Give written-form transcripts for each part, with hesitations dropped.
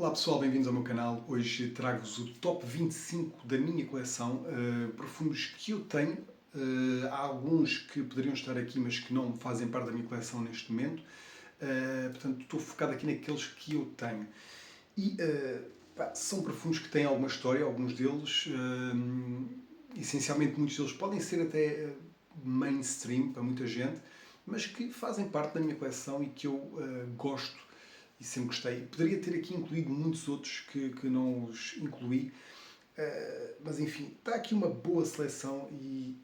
Olá pessoal, bem-vindos ao meu canal. Hoje trago-vos o top 25 da minha coleção, perfumes que eu tenho. Há alguns que poderiam estar aqui, mas que não fazem parte da minha coleção neste momento. Portanto, estou focado aqui naqueles que eu tenho. E são perfumes que têm alguma história, alguns deles. Essencialmente, muitos deles podem ser até mainstream para muita gente, mas que fazem parte da minha coleção e que eu gosto e sempre gostei. Poderia ter aqui incluído muitos outros que não os incluí, mas enfim, está aqui uma boa seleção e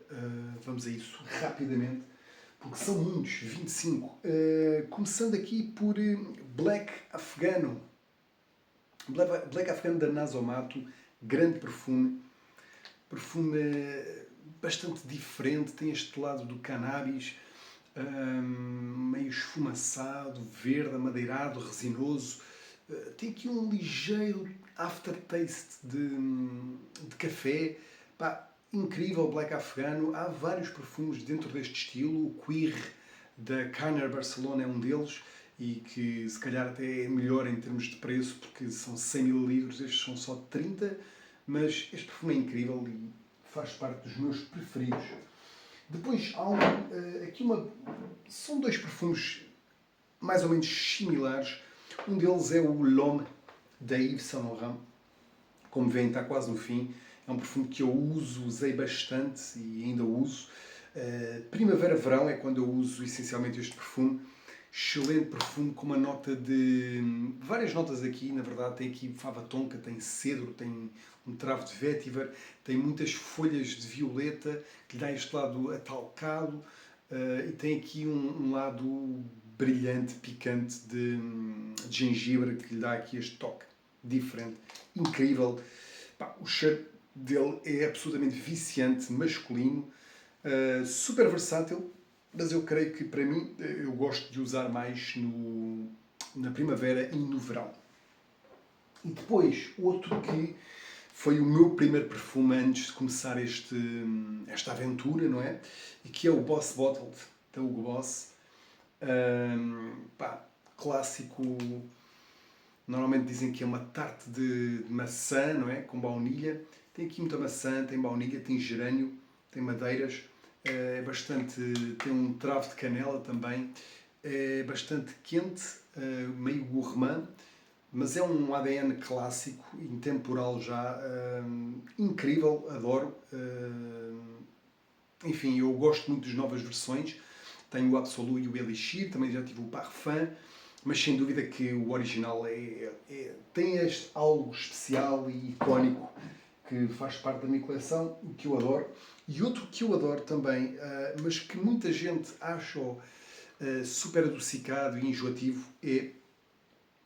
vamos a isso rapidamente, porque são muitos, 25. Começando aqui por Black Afghano. Black Afghano da Nasomato, grande perfume. Perfume bastante diferente, tem este lado do cannabis, meio esfumaçado, verde, amadeirado, resinoso. Tem aqui um ligeiro aftertaste de café. Pá, incrível, Black Afghano. Há vários perfumes dentro deste estilo. O Queer da Carner Barcelona é um deles e que se calhar até é melhor em termos de preço porque são 100 ml, estes são só 30, mas este perfume é incrível e faz parte dos meus preferidos. Depois há aqui são dois perfumes mais ou menos similares. Um deles é o L'Homme da Yves Saint Laurent. Como veem, está quase no fim. É um perfume que eu usei bastante e ainda uso. Primavera-verão é quando eu uso essencialmente este perfume. Excelente perfume com uma nota de... várias notas aqui, na verdade. Tem aqui fava tonka, tem cedro, tem um travo de vétiver, tem muitas folhas de violeta que lhe dá este lado atalcado e tem aqui um lado brilhante, picante de gengibre que lhe dá aqui este toque diferente, incrível. O cheiro dele é absolutamente viciante, masculino, super versátil, mas eu creio que para mim eu gosto de usar mais na primavera e no verão. E depois, outro que foi o meu primeiro perfume antes de começar esta aventura, não é? E que é o Boss Bottled, da Hugo Boss. Clássico. Normalmente dizem que é uma tarte de maçã, não é? Com baunilha. Tem aqui muita maçã, tem baunilha, tem gerânio, tem madeiras. É bastante. Tem um travo de canela também. É bastante quente, meio gourmand, mas é um ADN clássico, intemporal já, incrível, adoro. Enfim, eu gosto muito das novas versões. Tenho o Absolu e o Elixir, também já tive o Parfum, mas sem dúvida que o original tem algo especial e icónico que faz parte da minha coleção, o que eu adoro. E outro que eu adoro também, mas que muita gente acha super adocicado e enjoativo, é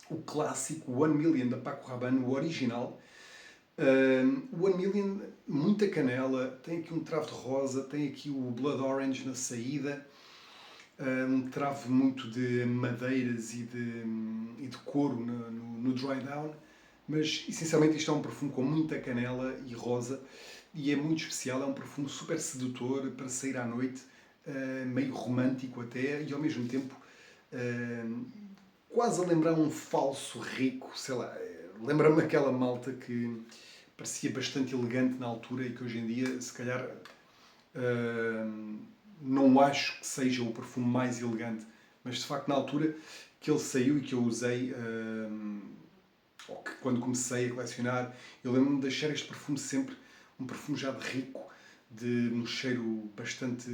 o clássico One Million da Paco Rabanne, o original. O One Million, muita canela, tem aqui um travo de rosa, tem aqui o Blood Orange na saída, um travo muito de madeiras e de couro no dry down, mas essencialmente isto é um perfume com muita canela e rosa e é muito especial, é um perfume super sedutor para sair à noite, meio romântico até e ao mesmo tempo quase a lembrar um falso rico, sei lá, lembra-me aquela malta que parecia bastante elegante na altura e que hoje em dia, se calhar, não acho que seja o perfume mais elegante, mas de facto na altura que ele saiu e que eu usei, ou que quando comecei a colecionar, eu lembro-me de achar este perfume sempre um perfume já de rico, de um cheiro bastante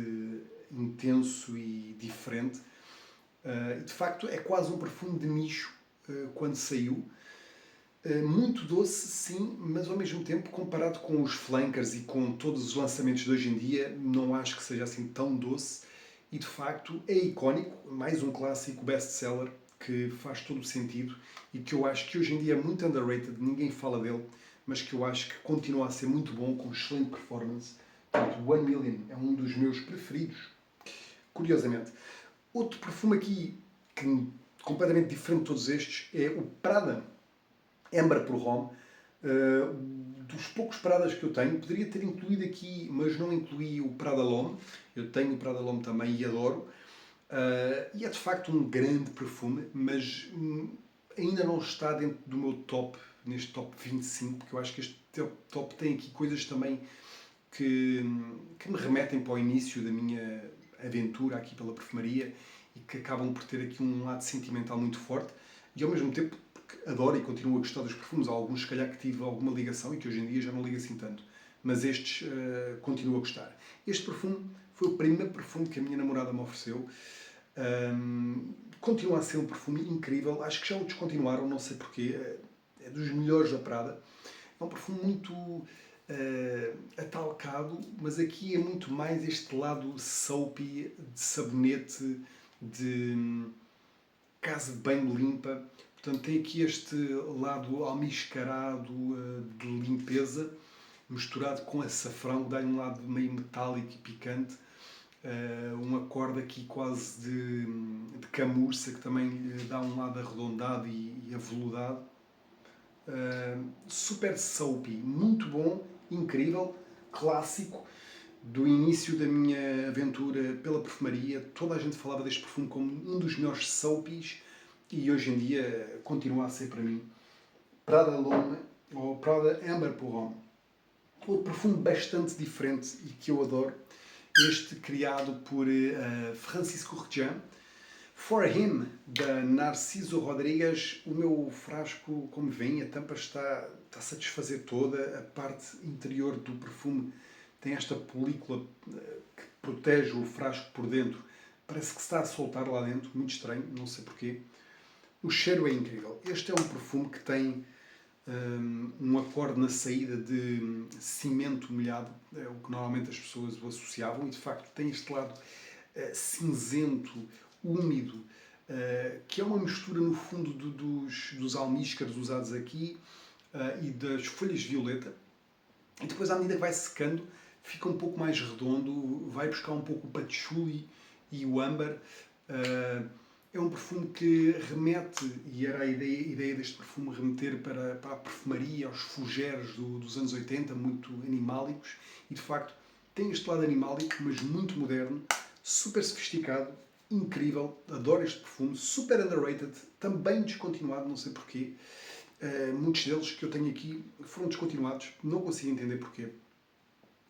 intenso e diferente. E de facto é quase um perfume de nicho quando saiu. Muito doce, sim, mas ao mesmo tempo, comparado com os flankers e com todos os lançamentos de hoje em dia, não acho que seja assim tão doce. E de facto é icónico, mais um clássico best-seller que faz todo o sentido e que eu acho que hoje em dia é muito underrated, ninguém fala dele, mas que eu acho que continua a ser muito bom, com excelente performance. Portanto, One Million é um dos meus preferidos, curiosamente. Outro perfume aqui, que completamente diferente de todos estes, é o Prada Amber por Rome. Dos poucos Pradas que eu tenho, poderia ter incluído aqui, mas não incluí o Prada L'Homme. Eu tenho o Prada L'Homme também e adoro. E é de facto um grande perfume, mas ainda não está dentro do meu top, neste top 25, porque eu acho que este top tem aqui coisas também que me remetem para o início da minha aventura aqui pela perfumaria e que acabam por ter aqui um lado sentimental muito forte e ao mesmo tempo porque adoro e continuo a gostar dos perfumes. Há alguns, se calhar, que tive alguma ligação e que hoje em dia já não ligo assim tanto, mas estes continuo a gostar. Este perfume foi o primeiro perfume que a minha namorada me ofereceu. Continua a ser um perfume incrível. Acho que já o descontinuaram, não sei porquê. É dos melhores da Prada. É um perfume muito atalcado, mas aqui é muito mais este lado soapy, de sabonete, de casa de banho limpa. Portanto, tem aqui este lado almiscarado de limpeza, misturado com açafrão, que dá-lhe um lado meio metálico e picante. Um acorde aqui quase de camurça, que também lhe dá um lado arredondado e aveludado. Super soapy, muito bom, incrível, clássico. Do início da minha aventura pela perfumaria, toda a gente falava deste perfume como um dos melhores soapies e hoje em dia continua a ser para mim. Prada L'Homme, ou Prada Amber pour Homme. Outro perfume bastante diferente e que eu adoro, este criado por Francisco Urjan. For Him, da Narciso Rodrigues. O meu frasco, como vem, a tampa está-se a desfazer toda, a parte interior do perfume tem esta película que protege o frasco por dentro. Parece que se está a soltar lá dentro, muito estranho, não sei porquê. O cheiro é incrível. Este é um perfume que tem um acorde na saída de cimento molhado, é o que normalmente as pessoas o associavam, e de facto tem este lado cinzento, úmido, que é uma mistura no fundo dos almíscaros usados aqui e das folhas de violeta. E depois, à medida que vai secando, fica um pouco mais redondo, vai buscar um pouco o patchouli e o âmbar. É um perfume que remete, e era a ideia deste perfume, remeter para a perfumaria, aos fougères dos anos 80, muito animálicos, e de facto tem este lado animálico, mas muito moderno, super sofisticado, incrível, adoro este perfume, super underrated, também descontinuado, não sei porquê. Muitos deles que eu tenho aqui foram descontinuados, não consigo entender porquê.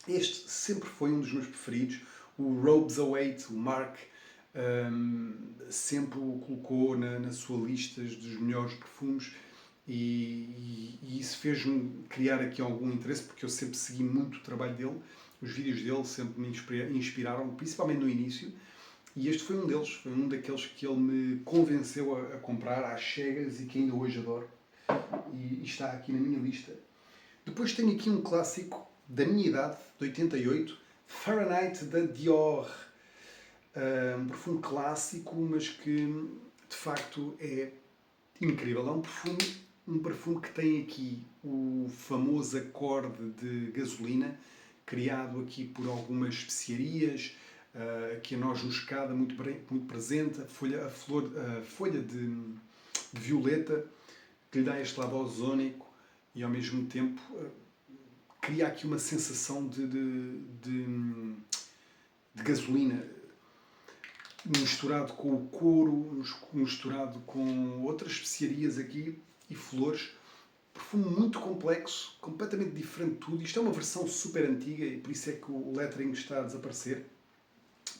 Este sempre foi um dos meus preferidos. O Robes Await, o Mark, sempre o colocou na sua lista dos melhores perfumes e isso fez-me criar aqui algum interesse, porque eu sempre segui muito o trabalho dele, os vídeos dele sempre me inspiraram, principalmente no início, e este foi um deles, foi um daqueles que ele me convenceu a comprar às cegas e que ainda hoje adoro, e está aqui na minha lista. Depois tenho aqui um clássico da minha idade, de 88, Fahrenheit da Dior. Um perfume clássico, mas que de facto é incrível. É um perfume que tem aqui o famoso acorde de gasolina, criado aqui por algumas especiarias, aqui a noz moscada muito presente, a folha de violeta, que lhe dá este lado ozónico e ao mesmo tempo cria aqui uma sensação de gasolina, misturado com o couro, misturado com outras especiarias aqui e flores. Perfume muito complexo, completamente diferente de tudo. Isto é uma versão super antiga e por isso é que o lettering está a desaparecer.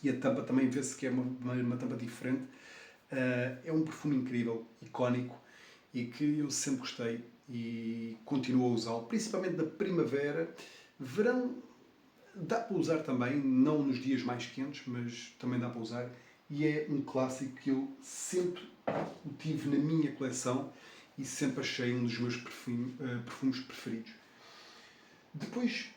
E a tampa também vê-se que é uma tampa diferente. É um perfume incrível, icónico e que eu sempre gostei e continuo a usá-lo, principalmente da primavera. Verão dá para usar também, não nos dias mais quentes, mas também dá para usar. E é um clássico que eu sempre o tive na minha coleção e sempre achei um dos meus perfumes preferidos. Depois,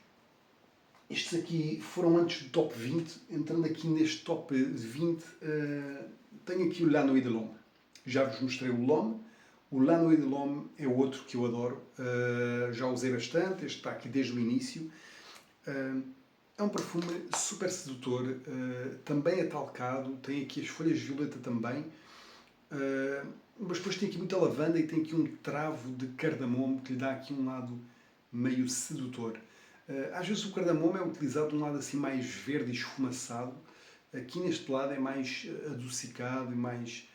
estes aqui foram antes do top 20. Entrando aqui neste top 20, tenho aqui o La Nuit de l'Homme. Já vos mostrei o L'Homme. O La Nuit de l'Homme é outro que eu adoro. Já usei bastante, este está aqui desde o início. É um perfume super sedutor, também atalcado, tem aqui as folhas de violeta também, mas depois tem aqui muita lavanda e tem aqui um travo de cardamomo que lhe dá aqui um lado meio sedutor. Às vezes o cardamomo é utilizado de um lado assim mais verde e esfumaçado, aqui neste lado é mais adocicado e mais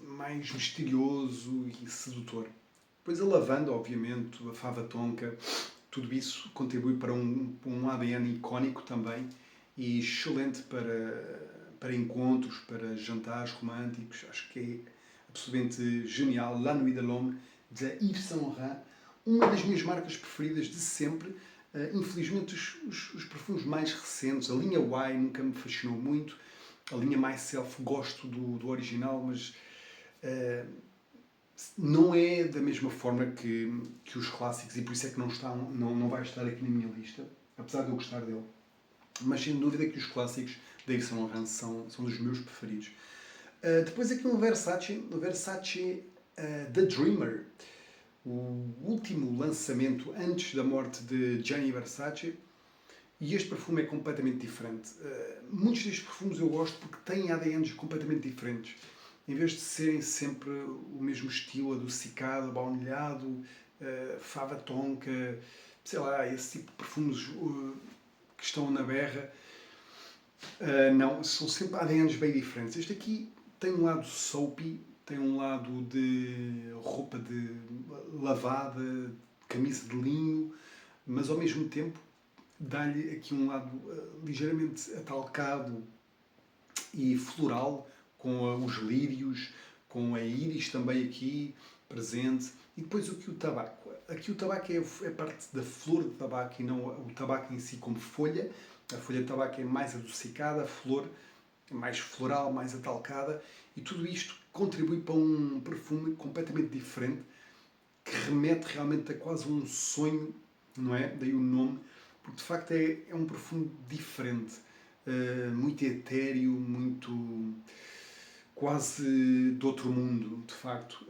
mais misterioso e sedutor. Depois a lavanda, obviamente, a fava tonka, tudo isso contribui para um ADN icónico também e excelente para encontros, para jantares românticos. Acho que é absolutamente genial. La Nuit de l'Homme, de Yves Saint Laurent, uma das minhas marcas preferidas de sempre. Infelizmente, os perfumes mais recentes, a linha Y nunca me fascinou muito, a linha Myself gosto do original, mas não é da mesma forma que os clássicos e por isso é que não vai estar aqui na minha lista, apesar de eu gostar dele. Mas sem dúvida que os clássicos da Yves Saint Laurent são dos meus preferidos. Depois aqui um Versace The Dreamer, o último lançamento antes da morte de Gianni Versace, e este perfume é completamente diferente. Muitos destes perfumes eu gosto porque têm ADNs completamente diferentes. Em vez de serem sempre o mesmo estilo, adocicado, baunilhado, fava tonka, sei lá, esse tipo de perfumes que estão na berra, não, são sempre ADNs bem diferentes. Este aqui tem um lado soapy, tem um lado de roupa de lavada, camisa de linho, mas ao mesmo tempo dá-lhe aqui um lado ligeiramente atalcado e floral, com os lírios, com a íris também aqui presente. E depois aqui o tabaco. Aqui o tabaco é parte da flor de tabaco e não o tabaco em si como folha. A folha de tabaco é mais adocicada, a flor é mais floral, mais atalcada. E tudo isto contribui para um perfume completamente diferente, que remete realmente a quase um sonho, não é? Daí o nome, porque de facto é um perfume diferente, muito etéreo, muito quase de outro mundo, de facto.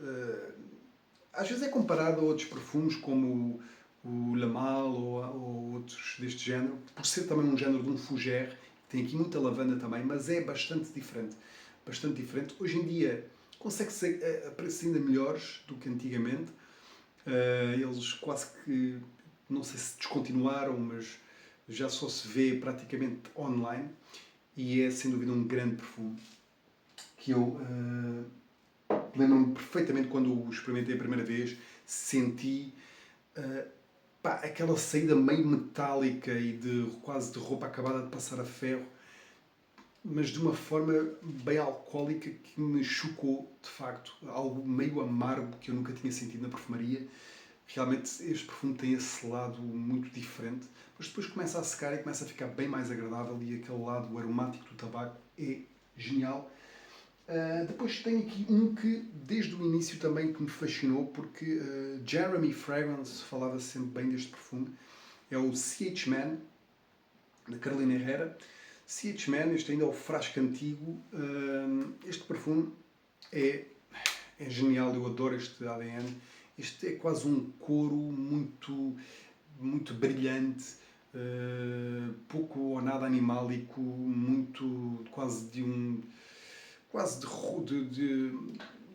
Às vezes é comparado a outros perfumes como o La Mal ou outros deste género, por ser também um género de um fougère, tem aqui muita lavanda também, mas é bastante diferente. Bastante diferente. Hoje em dia consegue-se a preços ainda melhores do que antigamente. Eles quase que, não sei se descontinuaram, mas já só se vê praticamente online e é sem dúvida um grande perfume que eu lembro-me perfeitamente quando o experimentei a primeira vez, senti aquela saída meio metálica e quase de roupa acabada de passar a ferro, mas de uma forma bem alcoólica que me chocou, de facto. Algo meio amargo que eu nunca tinha sentido na perfumaria. Realmente este perfume tem esse lado muito diferente, mas depois começa a secar e começa a ficar bem mais agradável e aquele lado aromático do tabaco é genial. Depois tenho aqui um que desde o início também que me fascinou, porque Jeremy Fragrance falava sempre bem deste perfume, é o CH Man, da Carolina Herrera. CH Man, este ainda é o frasco antigo. Este perfume é genial, eu adoro este ADN. Este é quase um couro muito, muito brilhante, pouco ou nada animálico, muito quase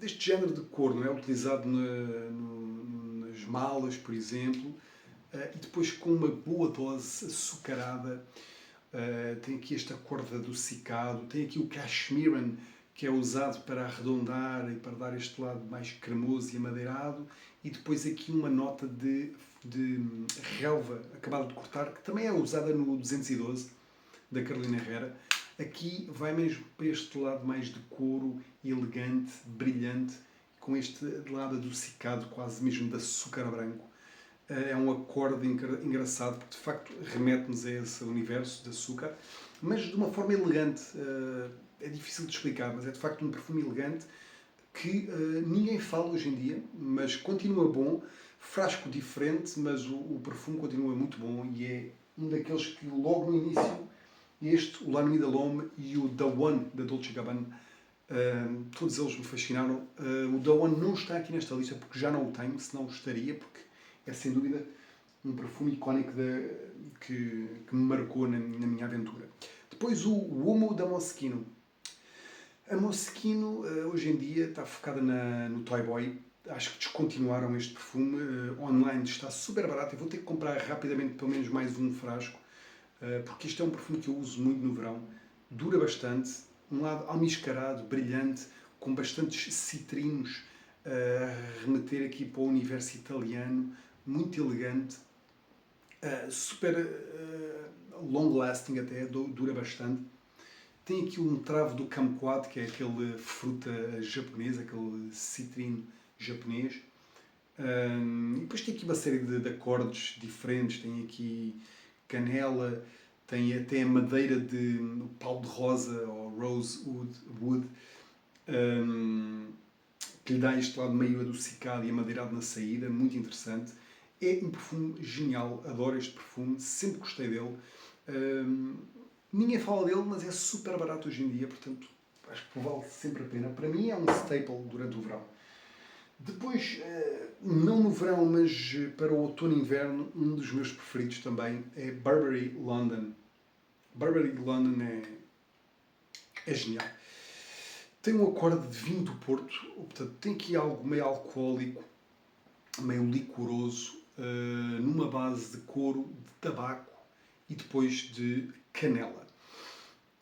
deste género de cor, não é? Utilizado nas malas, por exemplo, e depois com uma boa dose açucarada. Tem aqui esta cor de adocicado, tem aqui o cashmeran, que é usado para arredondar e para dar este lado mais cremoso e amadeirado, e depois aqui uma nota de relva acabada de cortar, que também é usada no 212 da Carolina Herrera. Aqui vai mesmo para este lado mais de couro, elegante, brilhante, com este lado adocicado, quase mesmo de açúcar branco. É um acorde engraçado, porque de facto remete-nos a esse universo de açúcar, mas de uma forma elegante. É difícil de explicar, mas é de facto um perfume elegante que ninguém fala hoje em dia, mas continua bom. Frasco diferente, mas o perfume continua muito bom e é um daqueles que logo no início, o La Nuit de l'Homme e o The One da Dolce & Gabbana, todos eles me fascinaram. O The One não está aqui nesta lista porque já não o tenho, senão estaria, porque é sem dúvida um perfume icónico que me marcou na minha aventura. Depois o Uomo da Moschino. A Moschino hoje em dia está focada no Toy Boy. Acho que descontinuaram este perfume. Online está super barato. Eu vou ter que comprar rapidamente pelo menos mais um frasco, porque este é um perfume que eu uso muito no verão. Dura bastante. Um lado almiscarado, brilhante, com bastantes citrinos, a remeter aqui para o universo italiano, muito elegante, super long lasting até, dura bastante. Tem aqui um travo do kumquat, que é aquele fruta japonesa, aquele citrino japonês. E depois tem aqui uma série de acordes diferentes, tem aqui canela, tem até a madeira de pau de rosa ou rosewood, que lhe dá este lado meio adocicado e amadeirado na saída, muito interessante. É um perfume genial, adoro este perfume, sempre gostei dele. Ninguém fala dele, mas é super barato hoje em dia, portanto acho que vale sempre a pena. Para mim é um staple durante o verão. Depois, não no verão, mas para o outono e inverno, um dos meus preferidos também é Burberry London. Burberry London é genial. Tem um acorde de vinho do Porto, portanto tem aqui algo meio alcoólico, meio licoroso, numa base de couro, de tabaco e depois de canela.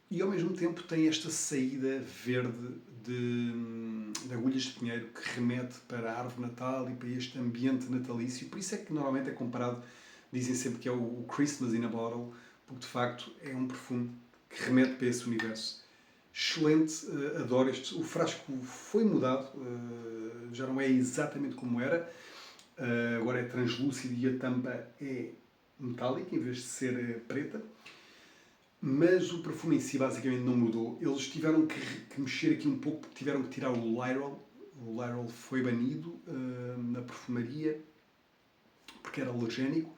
E ao mesmo tempo tem esta saída verde de agulhas de pinheiro que remete para a árvore natal e para este ambiente natalício. Por isso é que normalmente é comparado, dizem sempre que é o Christmas in a Bottle, porque de facto é um perfume que remete para esse universo. Excelente, adoro este. O frasco foi mudado, já não é exatamente como era, agora é translúcido e a tampa é metálica em vez de ser preta. Mas o perfume em si basicamente não mudou. Eles tiveram que mexer aqui um pouco porque tiveram que tirar o Lyrol. O Lyrol foi banido na perfumaria porque era alergénico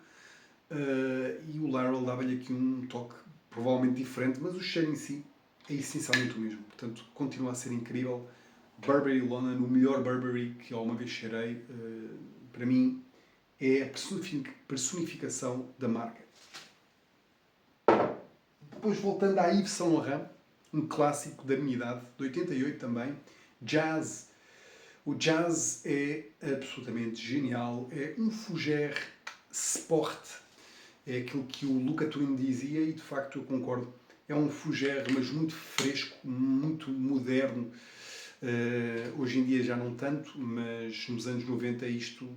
e o Lyrol dava-lhe aqui um toque provavelmente diferente, mas o cheiro em si é essencialmente o mesmo. Portanto, continua a ser incrível. Burberry London, o melhor Burberry que alguma vez cheirei, para mim é a personificação da marca. Depois, voltando à Yves Saint Laurent, um clássico da minha idade, de 88 também, Jazz. O Jazz é absolutamente genial, é um fougère sport, é aquilo que o Luca Turin dizia e de facto eu concordo. É um fougère, mas muito fresco, muito moderno. Hoje em dia já não tanto, mas nos anos 90 isto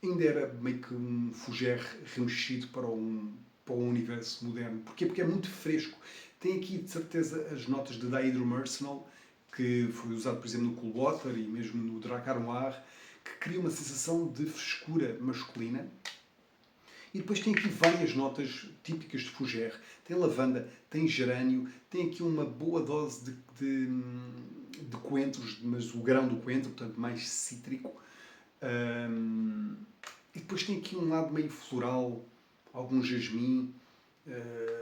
ainda era meio que um fougère remexido para um universo moderno. Porquê? Porque é muito fresco. Tem aqui, de certeza, as notas de Dihydromercenol, que foi usado, por exemplo, no Cool Water e mesmo no Dracar Noir, que cria uma sensação de frescura masculina. E depois tem aqui várias notas típicas de fougère. Tem lavanda, tem gerânio, tem aqui uma boa dose de coentros, mas o grão do coentro, portanto mais cítrico. E depois tem aqui um lado meio floral, algum jasmim,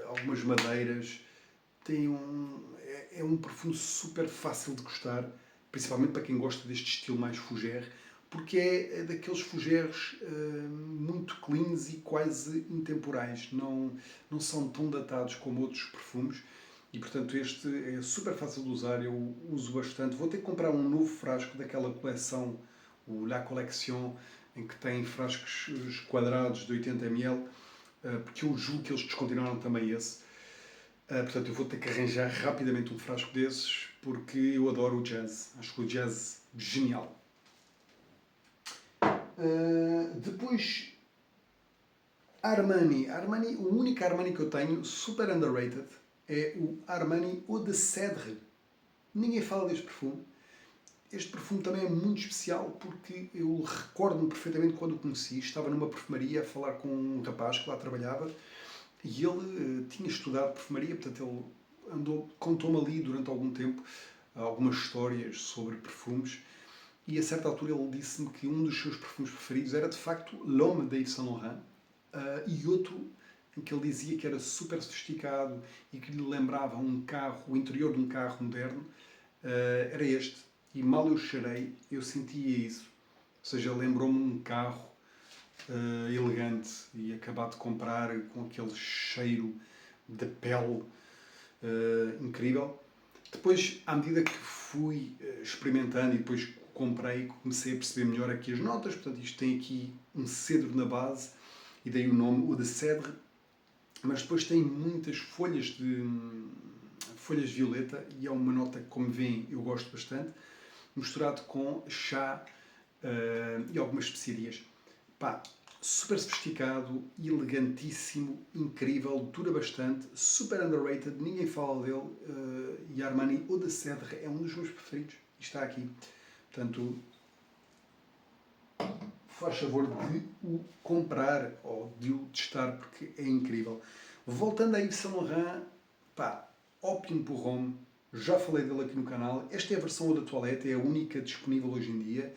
algumas madeiras. É um perfume super fácil de gostar, principalmente para quem gosta deste estilo mais fougère, porque é daqueles fougères muito cleans e quase intemporais. Não são tão datados como outros perfumes e, portanto, este é super fácil de usar. Eu uso bastante. Vou ter que comprar um novo frasco daquela coleção, o La Collection, em que tem frascos quadrados de 80 ml, porque eu julgo que eles descontinuaram também esse. Portanto, eu vou ter que arranjar rapidamente um frasco desses, porque eu adoro o jazz. Acho que o jazz é genial. Depois, Armani. O único Armani que eu tenho, super underrated, é o Armani Eau de Cèdre. Ninguém fala deste perfume. Este perfume também é muito especial porque eu recordo-me perfeitamente quando o conheci. Estava numa perfumaria a falar com um rapaz que lá trabalhava e ele tinha estudado perfumaria, portanto ele contou-me ali durante algum tempo algumas histórias sobre perfumes e a certa altura ele disse-me que um dos seus perfumes preferidos era de facto L'Homme de Yves Saint Laurent e outro em que ele dizia que era super sofisticado e que lhe lembrava um carro, o interior de um carro moderno, era este. E mal eu cheirei, eu sentia isso. Ou seja, lembrou-me um carro elegante e acabado de comprar com aquele cheiro de pele incrível. Depois, à medida que fui experimentando e depois comprei, comecei a perceber melhor aqui as notas. Portanto, isto tem aqui um cedro na base e daí o nome Eau de Cèdre. Mas depois tem muitas folhas de violeta e é uma nota que, como veem, eu gosto bastante. misturado com chá e algumas especiarias. Pá, super sofisticado, elegantíssimo, incrível, dura bastante, super underrated, ninguém fala dele, e Armani Eau de Cèdre é um dos meus preferidos e está aqui. Portanto, faz favor de o comprar ou de o testar porque é incrível. Voltando a Yves Saint Laurent, pá, Opium pour Homme, já falei dele aqui no canal. Esta é a versão Eau de Toilette, é a única disponível hoje em dia.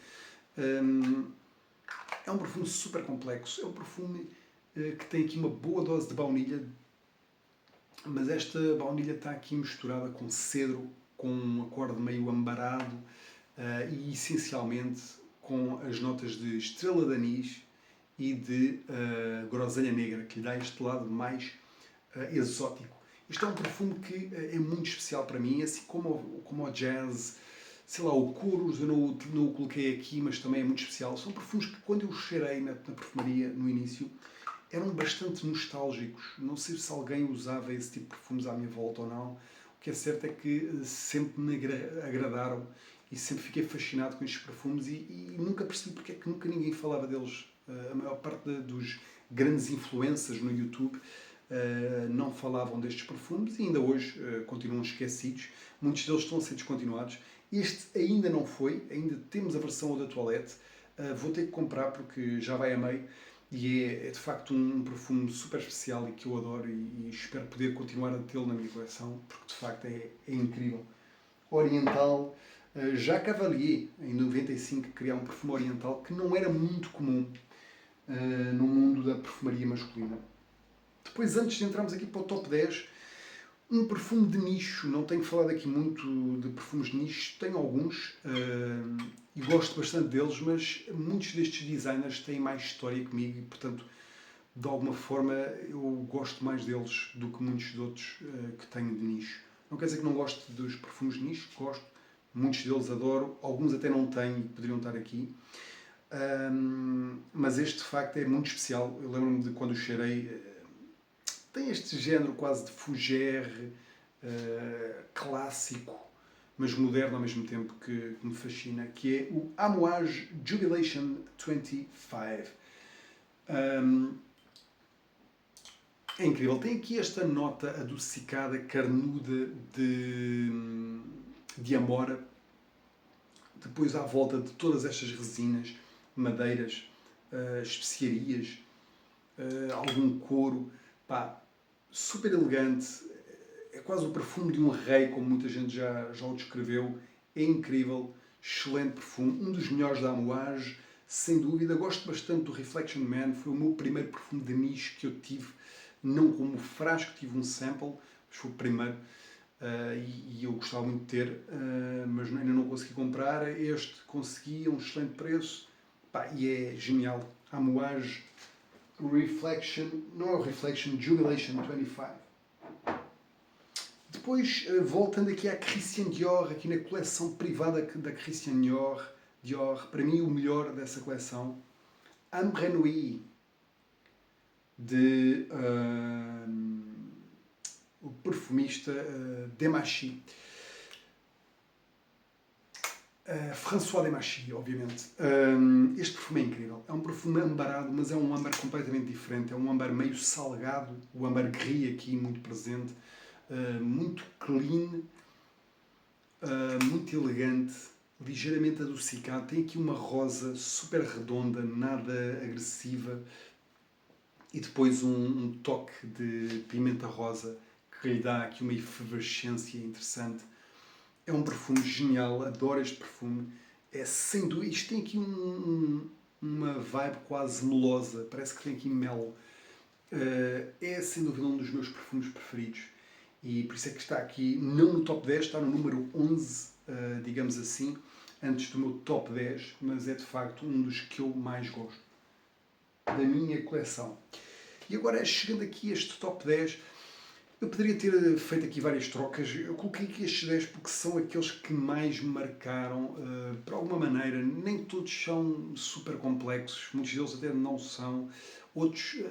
É um perfume super complexo, é um perfume que tem aqui uma boa dose de baunilha, mas esta baunilha está aqui misturada com cedro, com um acorde meio ambarado e essencialmente com as notas de estrela de anis e de groselha negra, que lhe dá este lado mais exótico. Isto é um perfume que é muito especial para mim, assim como o jazz, sei lá, o Kouros, eu não o coloquei aqui, mas também é muito especial. São perfumes que quando eu cheirei na perfumaria no início, eram bastante nostálgicos. Não sei se alguém usava esse tipo de perfumes à minha volta ou não. O que é certo é que sempre me agradaram e sempre fiquei fascinado com estes perfumes e nunca percebi porque é que nunca ninguém falava deles. A maior parte dos grandes influencers no YouTube não falavam destes perfumes e ainda hoje continuam esquecidos. Muitos deles estão a ser descontinuados. Este ainda não foi, ainda temos a versão da Toilette. Vou ter que comprar porque já vai a meio e é de facto um perfume super especial e que eu adoro e espero poder continuar a tê-lo na minha coleção porque de facto é incrível. Oriental, Jacques Cavalier, em 95, criar um perfume oriental que não era muito comum no mundo da perfumaria masculina. Depois, antes de entrarmos aqui para o top 10, um perfume de nicho. Não tenho falado aqui muito de perfumes de nicho, tenho alguns e gosto bastante deles, mas muitos destes designers têm mais história comigo e, portanto, de alguma forma eu gosto mais deles do que muitos de outros que tenho de nicho. Não quer dizer que não goste dos perfumes de nicho, gosto, muitos deles adoro, alguns até não tenho e poderiam estar aqui. Mas este de facto é muito especial. Eu lembro-me de quando o cheirei. Tem este género quase de fougère, clássico, mas moderno ao mesmo tempo, que me fascina, que é o Amouage Jubilation 25. É incrível. Tem aqui esta nota adocicada, carnuda de amora. Depois à volta de todas estas resinas, madeiras, especiarias, algum couro. Pá, super elegante. É quase o perfume de um rei, como muita gente já o descreveu. É incrível. Excelente perfume. Um dos melhores da Amouage, sem dúvida. Gosto bastante do Reflection Man. Foi o meu primeiro perfume de nicho que eu tive. Não como frasco, tive um sample, mas foi o primeiro e eu gostava muito de ter, mas ainda não consegui comprar. Este consegui a um excelente preço, pá, e é genial. Amouage Reflection, não é o Reflection, Jubilation 25. Depois, voltando aqui à Christian Dior, aqui na coleção privada da Christian Dior, para mim o melhor dessa coleção, Ambre Nuit, de o perfumista Demachy. François Demachy, obviamente. Este perfume é incrível. É um perfume ambarado, mas é um âmbar completamente diferente. É um âmbar meio salgado, o âmbar gris aqui muito presente, muito clean, muito elegante, ligeiramente adocicado. Tem aqui uma rosa super redonda, nada agressiva, e depois um toque de pimenta rosa que lhe dá aqui uma efervescência interessante. É um perfume genial, adoro este perfume. É sem dúvida, isto tem aqui uma vibe quase melosa, parece que tem aqui mel. É sem dúvida um dos meus perfumes preferidos e por isso é que está aqui, não no top 10, está no número 11, digamos assim, antes do meu top 10, mas é de facto um dos que eu mais gosto da minha coleção. E agora, chegando aqui a este top 10, eu poderia ter feito aqui várias trocas. Eu coloquei aqui estes 10 porque são aqueles que mais me marcaram, por alguma maneira. Nem todos são super complexos, muitos deles até não são. Outros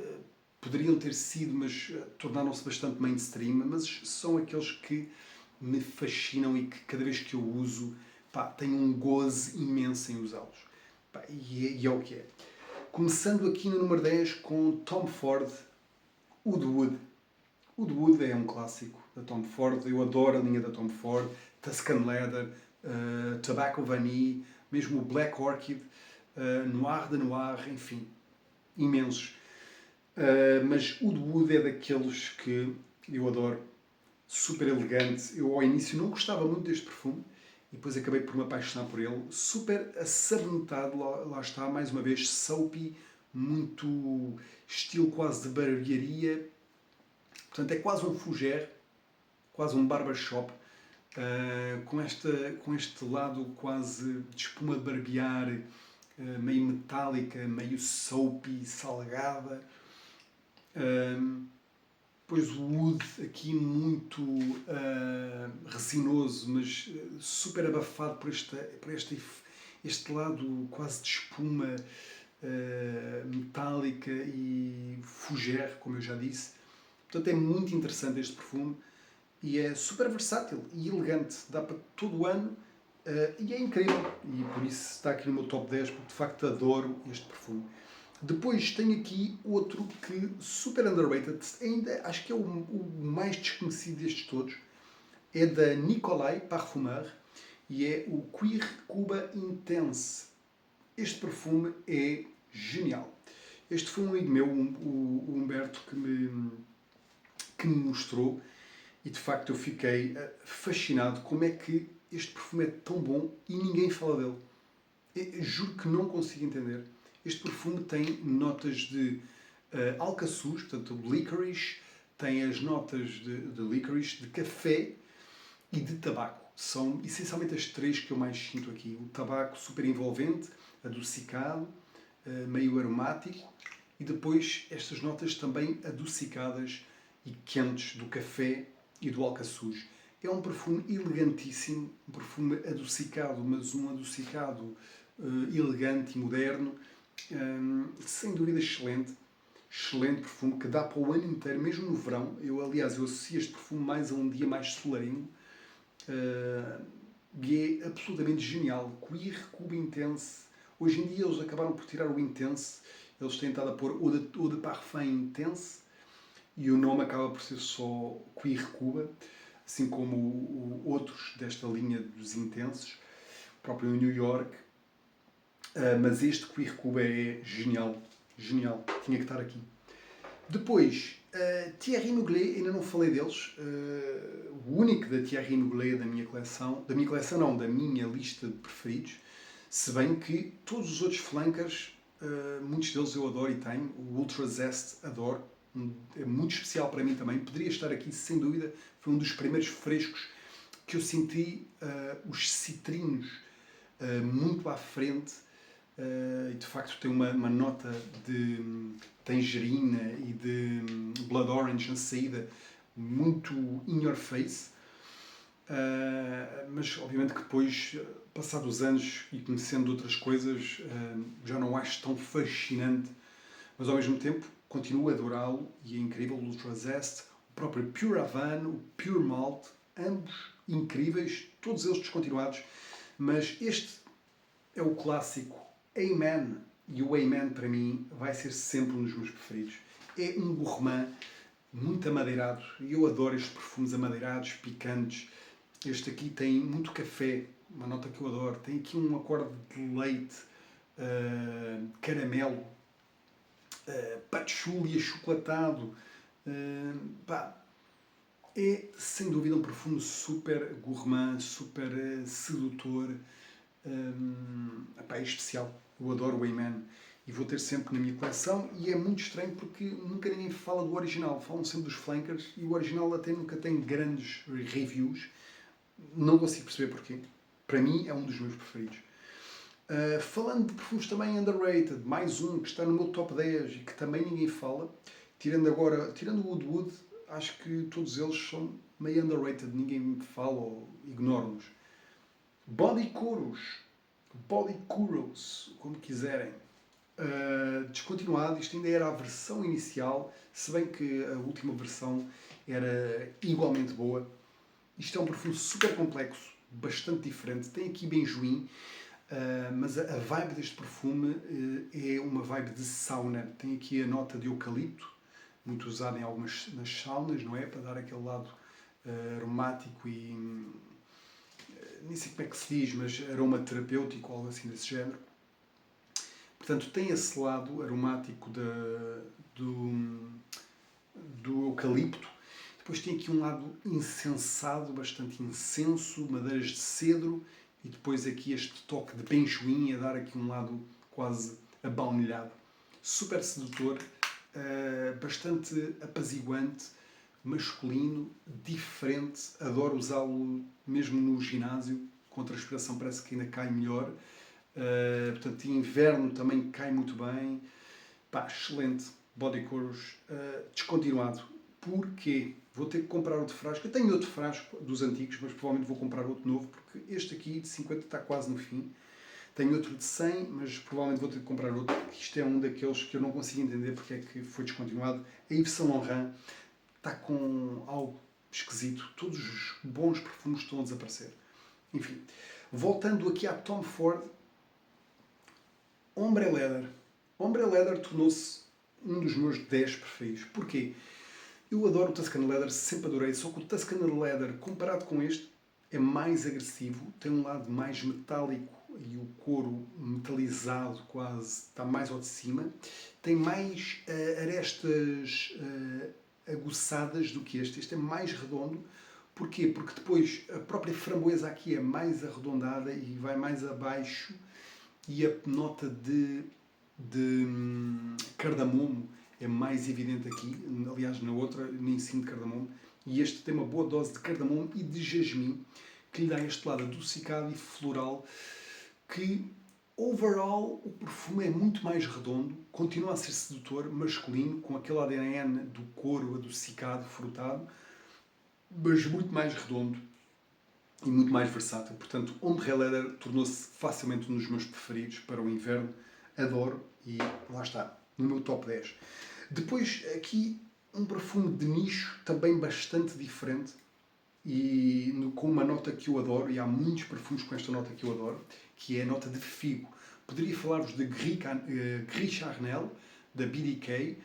poderiam ter sido, mas tornaram-se bastante mainstream. Mas são aqueles que me fascinam e que cada vez que eu uso pá, tenho um gozo imenso em usá-los. Pá, e é o que é. Começando aqui no número 10 com Tom Ford, Oud Wood. Oud Wood é um clássico da Tom Ford, eu adoro a linha da Tom Ford, Tuscan Leather, Tobacco Vanille, mesmo o Black Orchid, Noir de Noir, enfim, imensos. Mas Oud Wood é daqueles que eu adoro, super elegante. Eu ao início não gostava muito deste perfume e depois acabei por me apaixonar por ele. Super assabonetado, lá está, mais uma vez, soapy, muito estilo quase de barbearia. Portanto, é quase um fougère, quase um barbershop, com este lado quase de espuma de barbear, meio metálica, meio soapy, salgada. Depois o wood aqui muito resinoso, mas super abafado por este lado quase de espuma metálica e fougère, como eu já disse. Portanto, é muito interessante este perfume e é super versátil e elegante. Dá para todo o ano e é incrível. E por isso está aqui no meu top 10, porque de facto adoro este perfume. Depois tenho aqui outro que super underrated, ainda acho que é o mais desconhecido destes todos. É da Nicolai Parfumeur e é o Cuir Cuba Intense. Este perfume é genial. Este foi um amigo meu, o Humberto, que me mostrou e de facto eu fiquei fascinado como é que este perfume é tão bom e ninguém fala dele. Eu juro que não consigo entender. Este perfume tem notas de alcaçuz, portanto licorice, tem as notas de licorice, de café e de tabaco. São essencialmente as três que eu mais sinto aqui. O tabaco super envolvente, adocicado, meio aromático, e depois estas notas também adocicadas e quentes do café e do alcaçuz. É um perfume elegantíssimo, um perfume adocicado, mas um adocicado elegante e moderno. Sem dúvida excelente. Excelente perfume que dá para o ano inteiro, mesmo no verão. Aliás, eu associo este perfume mais a um dia mais solarengo. E é absolutamente genial. Cuir Cuba Intense. Hoje em dia eles acabaram por tirar o Intense. Eles têm estado a pôr Eau de Parfum Intense e o nome acaba por ser só Cuir Cuba, assim como outros desta linha dos intensos, próprio New York. Mas este Cuir Cuba é genial. Genial. Tinha que estar aqui. Depois, Thierry Mugler, ainda não falei deles. O único da Thierry Mugler da minha coleção não, da minha lista de preferidos. Se bem que todos os outros flankers, muitos deles eu adoro e tenho. O Ultra Zest adoro. É muito especial para mim também. Poderia estar aqui, sem dúvida. Foi um dos primeiros frescos que eu senti os citrinos muito à frente. E de facto tem uma nota de tangerina e de blood orange na saída muito in your face. Mas obviamente que depois, passados os anos e conhecendo outras coisas, já não acho tão fascinante, mas ao mesmo tempo continuo a adorá-lo e é incrível. O Ultra Zest, o próprio Pure Havana, o Pure Malt, ambos incríveis, todos eles descontinuados, mas este é o clássico Amen, e o Amen para mim vai ser sempre um dos meus preferidos. É um gourmand muito amadeirado e eu adoro estes perfumes amadeirados, picantes. Este aqui tem muito café, uma nota que eu adoro. Tem aqui um acorde de leite, caramelo, patchouli achocolatado. É sem dúvida um perfume super gourmand, super sedutor. É especial. Eu adoro o Amen e vou ter sempre na minha coleção. E é muito estranho porque nunca ninguém fala do original. Falam sempre dos flankers e o original até nunca tem grandes reviews. Não consigo perceber porquê. Para mim é um dos meus preferidos. Falando de perfumes também underrated, mais um que está no meu top 10 e que também ninguém fala, tirando o Oud Wood, acho que todos eles são meio underrated, ninguém me fala ou ignora-nos. Body Kuros, como quiserem. Descontinuado, isto ainda era a versão inicial, se bem que a última versão era igualmente boa. Isto é um perfume super complexo, bastante diferente. Tem aqui benjoim, mas a vibe deste perfume é uma vibe de sauna. Tem aqui a nota de eucalipto, muito usada em algumas nas saunas, não é? Para dar aquele lado aromático e nem sei como é que se diz, mas aromaterapêutico ou algo assim desse género. Portanto, tem esse lado aromático do eucalipto. Depois tem aqui um lado incensado, bastante incenso, madeiras de cedro, e depois aqui este toque de benjoim a dar aqui um lado quase abaunilhado. Super sedutor, bastante apaziguante, masculino, diferente. Adoro usá-lo mesmo no ginásio, com transpiração parece que ainda cai melhor. Portanto, inverno também cai muito bem. Pá, excelente. Body Coros descontinuado. Porquê? Vou ter que comprar outro frasco. Eu tenho outro frasco dos antigos, mas provavelmente vou comprar outro novo, porque este aqui de 50 está quase no fim. Tenho outro de 100, mas provavelmente vou ter que comprar outro, porque isto é um daqueles que eu não consigo entender porque é que foi descontinuado. A Yves Saint Laurent está com algo esquisito. Todos os bons perfumes estão a desaparecer. Enfim, voltando aqui à Tom Ford, Ombre Leather. Ombre Leather tornou-se um dos meus 10 preferidos. Porquê? Eu adoro o Tuscan Leather, sempre adorei, só que o Tuscan Leather, comparado com este, é mais agressivo, tem um lado mais metálico e o couro metalizado quase está mais ao de cima. Tem mais arestas aguçadas do que este. Este é mais redondo. Porquê? Porque depois a própria framboesa aqui é mais arredondada e vai mais abaixo, e a nota de cardamomo é mais evidente aqui. Aliás, na outra nem sinto cardamomo. E este tem uma boa dose de cardamomo e de jasmim, que lhe dá este lado adocicado e floral, que overall o perfume é muito mais redondo, continua a ser sedutor, masculino, com aquele ADN do couro adocicado, frutado, mas muito mais redondo e muito mais versátil. Portanto, Ombre Leather tornou-se facilmente um dos meus preferidos para o inverno. Adoro e lá está, no meu top 10. Depois, aqui, um perfume de nicho, também bastante diferente e com uma nota que eu adoro, e há muitos perfumes com esta nota que eu adoro, que é a nota de figo. Poderia falar-vos de Gris Charnel, da BDK.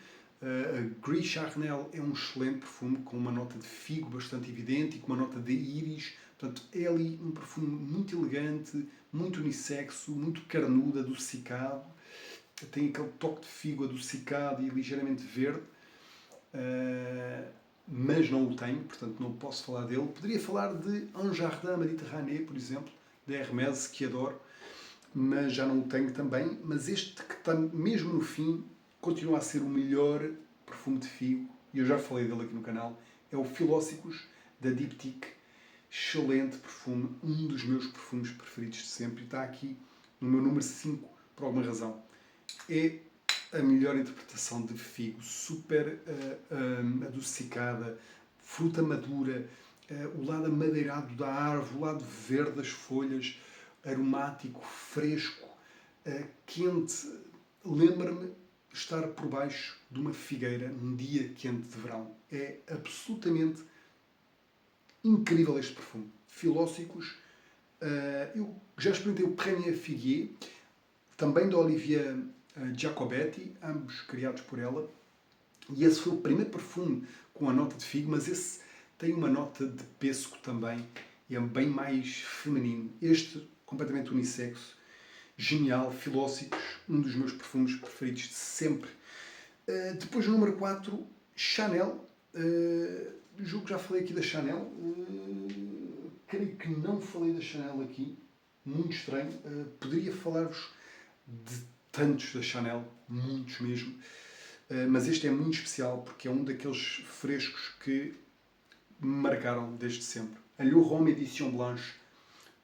Gris Charnel é um excelente perfume com uma nota de figo bastante evidente e com uma nota de íris. Portanto, é ali um perfume muito elegante, muito unissexo, muito carnudo, adocicado. Tem aquele toque de figo adocicado e ligeiramente verde, mas não o tenho, portanto não posso falar dele. Poderia falar de Un Jardin Méditerranée, por exemplo, da Hermès, que adoro, mas já não o tenho também. Mas este que está mesmo no fim continua a ser o melhor perfume de figo, e eu já falei dele aqui no canal, é o Philosopus da Diptyque. Excelente perfume, um dos meus perfumes preferidos de sempre, e está aqui no meu número 5 por alguma razão. É a melhor interpretação de figo, super adocicada, fruta madura, o lado amadeirado da árvore, o lado verde das folhas, aromático, fresco, quente. Lembra-me estar por baixo de uma figueira num dia quente de verão. É absolutamente incrível este perfume. Philosopus. Eu já experimentei o Premier Figuier, também da Olivia Giacobetti, ambos criados por ela. E esse foi o primeiro perfume com a nota de figo, mas esse tem uma nota de pêssego também e é bem mais feminino. Este, completamente unissexo. Genial, Philosopus, um dos meus perfumes preferidos de sempre. Depois, número 4, Chanel. Julgo que já falei aqui da Chanel. Creio que não falei da Chanel aqui. Muito estranho. Poderia falar-vos de tantos da Chanel, muitos mesmo. Mas este é muito especial porque é um daqueles frescos que me marcaram desde sempre. A Le Rhum Edition Blanche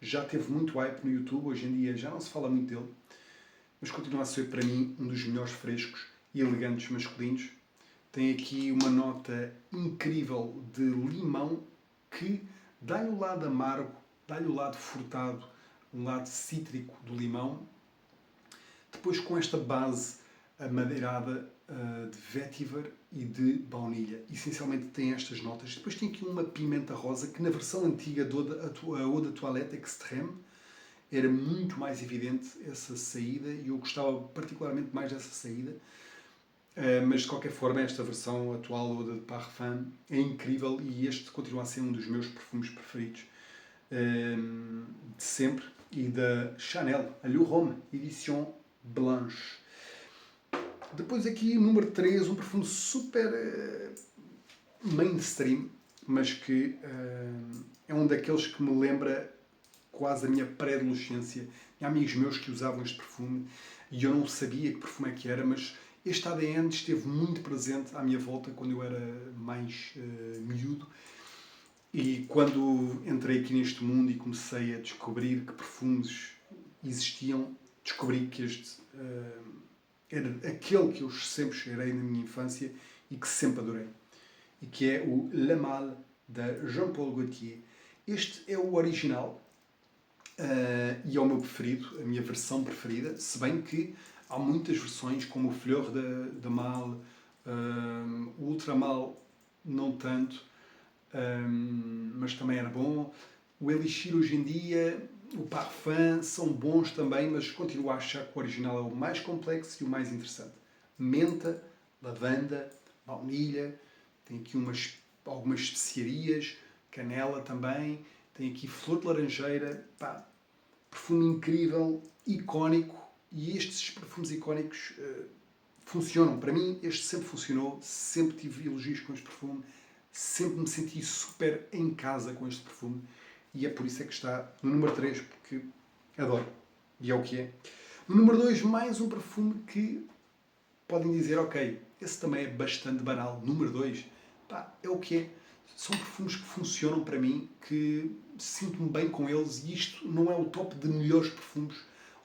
já teve muito hype no YouTube, hoje em dia já não se fala muito dele, mas continua a ser para mim um dos melhores frescos e elegantes masculinos. Tem aqui uma nota incrível de limão que dá-lhe o lado amargo, dá-lhe o lado frutado, o lado cítrico do limão. Depois com esta base amadeirada de vetiver e de baunilha. Essencialmente tem estas notas. Depois tem aqui uma pimenta rosa que na versão antiga a Eau de Toilette Extreme era muito mais evidente essa saída e eu gostava particularmente mais dessa saída. Mas de qualquer forma esta versão atual Eau de Parfum é incrível e este continua a ser um dos meus perfumes preferidos de sempre, e da Chanel, a Le Homme Edition Blanche. Depois aqui, número 3, um perfume super mainstream, mas que é um daqueles que me lembra quase a minha pré-adolescência. Tinha amigos meus que usavam este perfume e eu não sabia que perfume é que era, mas este ADN esteve muito presente à minha volta quando eu era mais miúdo. E quando entrei aqui neste mundo e comecei a descobrir que perfumes existiam, descobri que este era aquele que eu sempre cheirei na minha infância e que sempre adorei. E que é o La Malle, da Jean Paul Gaultier. Este é o original e é o meu preferido, a minha versão preferida, se bem que há muitas versões, como o Fleur de Mal, o Ultra Mal não tanto, mas também era bom. O Elixir hoje em dia, o Parfum são bons também, mas continuo a achar que o original é o mais complexo e o mais interessante. Menta, lavanda, baunilha, tem aqui algumas especiarias, canela também, tem aqui flor de laranjeira, pá, perfume incrível, icónico, e estes perfumes icónicos funcionam. Para mim, este sempre funcionou, sempre tive elogios com este perfume, sempre me senti super em casa com este perfume, e é por isso é que está no número 3, porque adoro, e é o que é. No número 2, mais um perfume que podem dizer, ok, esse também é bastante banal. Número 2, pá, é o que é. São perfumes que funcionam para mim, que sinto-me bem com eles, e isto não é o top de melhores perfumes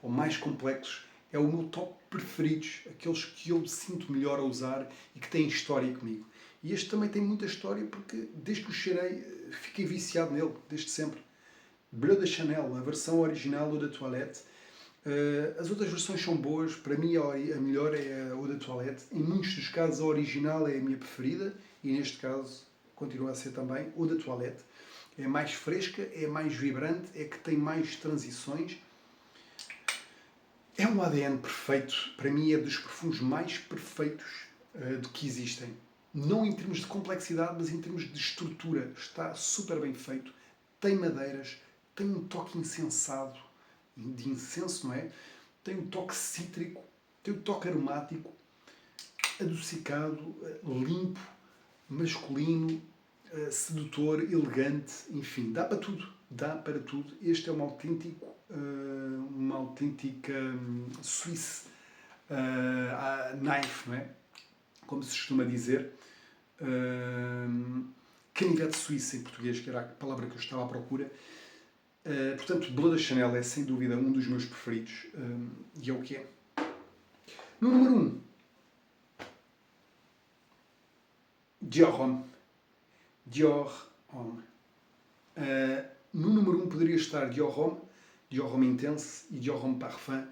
ou mais complexos, é o meu top preferidos, aqueles que eu sinto melhor a usar e que têm história comigo. E este também tem muita história porque desde que o cheirei fiquei viciado nele, desde sempre. Bleu de Chanel, a versão original Eau de Toilette. As outras versões são boas, para mim a melhor é a Eau de Toilette. Em muitos dos casos a original é a minha preferida e neste caso continua a ser também Eau de Toilette. É mais fresca, é mais vibrante, é que tem mais transições. É um ADN perfeito, para mim é dos perfumes mais perfeitos do que existem. Não em termos de complexidade, mas em termos de estrutura. Está super bem feito, tem madeiras, tem um toque incensado, de incenso, não é? Tem um toque cítrico, tem um toque aromático, adocicado, limpo, masculino, sedutor, elegante, enfim, dá para tudo. Dá para tudo. Este é uma autêntica Swiss knife, não é? Como se costuma dizer. Canivete suíço em português, que era a palavra que eu estava à procura. Portanto, Bleu de Chanel é sem dúvida um dos meus preferidos e é o que é. No número 1, Dior Homme. Dior Homme. No número 1 poderia estar Dior Homme Intense e Dior Homme Parfum.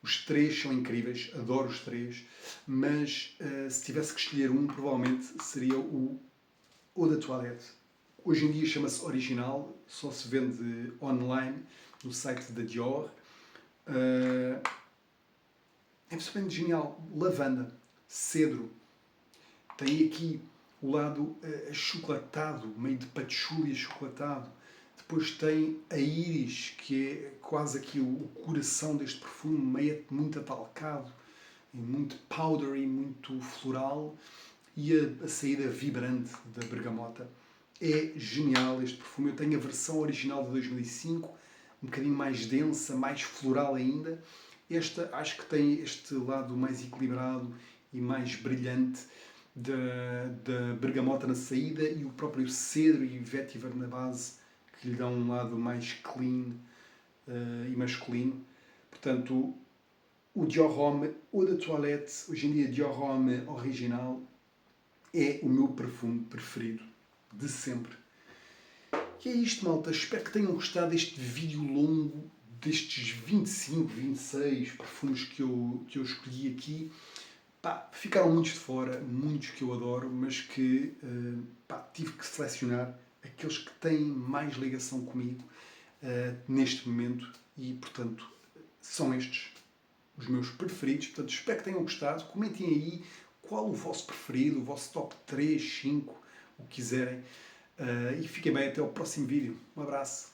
Os três são incríveis, adoro os três, mas se tivesse que escolher um, provavelmente seria o Eau de Toilette. Hoje em dia chama-se Original, só se vende online no site da Dior. É absolutamente genial. Lavanda, cedro, tem aqui o lado achocolatado, meio de patchouli achocolatado. Depois tem a íris, que é quase aqui o coração deste perfume, meio muito atalcado, muito powdery, muito floral, e a saída vibrante da bergamota. É genial este perfume. Eu tenho a versão original de 2005, um bocadinho mais densa, mais floral ainda. Esta acho que tem este lado mais equilibrado e mais brilhante da bergamota na saída e o próprio cedro e vetiver na base, que lhe dão um lado mais clean e masculino. Portanto, o Dior Homme Eau de Toilette, hoje em dia Dior Homme Original, é o meu perfume preferido de sempre. E é isto, malta. Espero que tenham gostado deste vídeo longo, destes 25, 26 perfumes que eu escolhi aqui. Pá, ficaram muitos de fora, muitos que eu adoro, mas que tive que selecionar aqueles que têm mais ligação comigo neste momento e, portanto, são estes os meus preferidos. Portanto, espero que tenham gostado. Comentem aí qual o vosso preferido, o vosso top 3, 5, o que quiserem. E fiquem bem, até ao próximo vídeo. Um abraço.